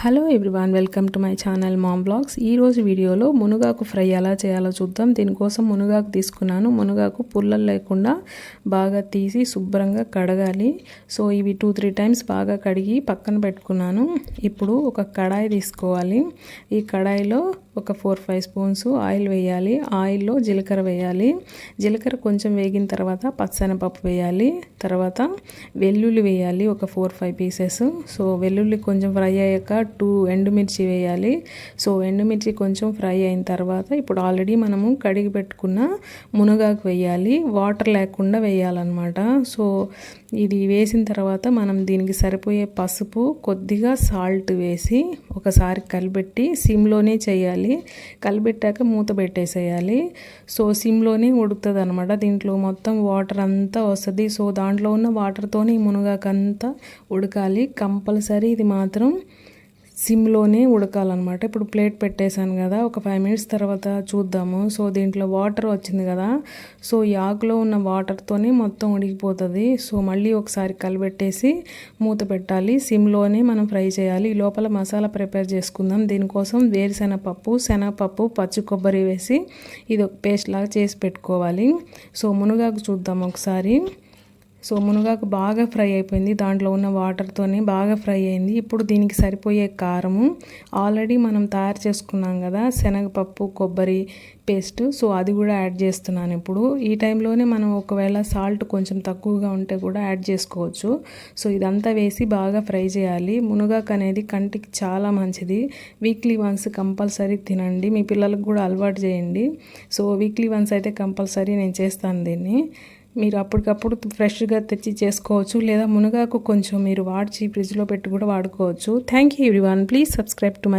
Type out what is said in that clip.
Hello everyone, welcome to my channel mom blogs. ఈరోజు వీడియోలో మునగాకు ఫ్రై ఎలా చేయాలో చూద్దాం. దీనికోసం మునగాకు తీసుకున్నాను. మునగాకు పుల్లలు లేకుండా బాగా తీసి శుభ్రంగా కడగాలి. సో ఇవి 2-3 టైమ్స్ బాగా కడిగి పక్కన పెట్టుకున్నాను. ఇప్పుడు ఒక కడాయి తీసుకోవాలి. ఈ కడాయిలో ఒక 4-5 స్పూన్స్ ఆయిల్ వేయాలి. ఆయిల్లో జీలకర్ర వేయాలి. జీలకర్ర కొంచెం వేగిన తర్వాత పచ్చనపప్పు వేయాలి. తర్వాత వెల్లుల్లి వేయాలి, ఒక 4-5 పీసెస్. సో వెల్లుల్లి కొంచెం ఫ్రై అయ్యాక 2 ఎండుమిర్చి వేయాలి. సో ఎండుమిర్చి కొంచెం ఫ్రై అయిన తర్వాత ఇప్పుడు ఆల్రెడీ మనము కడిగి పెట్టుకున్న మునగాకు వేయాలి. వాటర్ లేకుండా వేయాలన్నమాట. సో ఇది వేసిన తర్వాత మనం దీనికి సరిపోయే పసుపు, కొద్దిగా సాల్ట్ వేసి ఒకసారి కలిపెట్టి సిమ్లోనే చేయాలి. కలిపెట్టాక మూత పెట్టేసేయాలి. సో సిమ్లోనే ఉడుకుతుంది అనమాట. దీంట్లో మొత్తం వాటర్ అంతా వస్తుంది. సో దాంట్లో ఉన్న వాటర్తోనే ఈ మునగాకు అంతా ఉడకాలి. కంపల్సరీ ఇది మాత్రం సిమ్లోనే ఉడకాలన్నమాట. ఇప్పుడు ప్లేట్ పెట్టేశాను కదా, ఒక 5 మినిట్స్ తర్వాత చూద్దాము. సో దీంట్లో వాటర్ వచ్చింది కదా, సో ఈ ఆకులో ఉన్న వాటర్తోనే మొత్తం ఉడికిపోతుంది. సో మళ్ళీ ఒకసారి కలిపెట్టేసి మూత పెట్టాలి. సిమ్లోనే మనం ఫ్రై చేయాలి. ఈ లోపల మసాలా ప్రిపేర్ చేసుకుందాం. దీనికోసం వేరుశనగపప్పు, శనగపప్పు, పచ్చి కొబ్బరి వేసి ఇది ఒక పేస్ట్ లాగా చేసి పెట్టుకోవాలి. సో మునగాకు చూద్దాం ఒకసారి. సో మునగాకు బాగా ఫ్రై అయిపోయింది. దాంట్లో ఉన్న వాటర్తోనే బాగా ఫ్రై అయింది. ఇప్పుడు దీనికి సరిపోయే కారము ఆల్రెడీ మనం తయారు చేసుకున్నాం కదా, శనగపప్పు, కొబ్బరి పేస్ట్. సో అది కూడా యాడ్ చేస్తున్నాను ఇప్పుడు. ఈ టైంలోనే మనం ఒకవేళ సాల్ట్ కొంచెం తక్కువగా ఉంటే కూడా యాడ్ చేసుకోవచ్చు. సో ఇదంతా వేసి బాగా ఫ్రై చేయాలి. మునగాకు అనేది కంటికి చాలా మంచిది. వీక్లీ వన్స్ కంపల్సరీ తినండి. మీ పిల్లలకు కూడా అలవాటు చేయండి. సో వీక్లీ వన్స్ అయితే కంపల్సరీ నేను చేస్తాను దీన్ని. మీరు అప్పటికప్పుడు ఫ్రెష్గా తెచ్చి చేసుకోవచ్చు, లేదా మునగాకు కొంచెం మీరు వాడిచి ఫ్రిడ్జ్లో పెట్టి కూడా వాడుకోవచ్చు. Thank you everyone. Please subscribe to my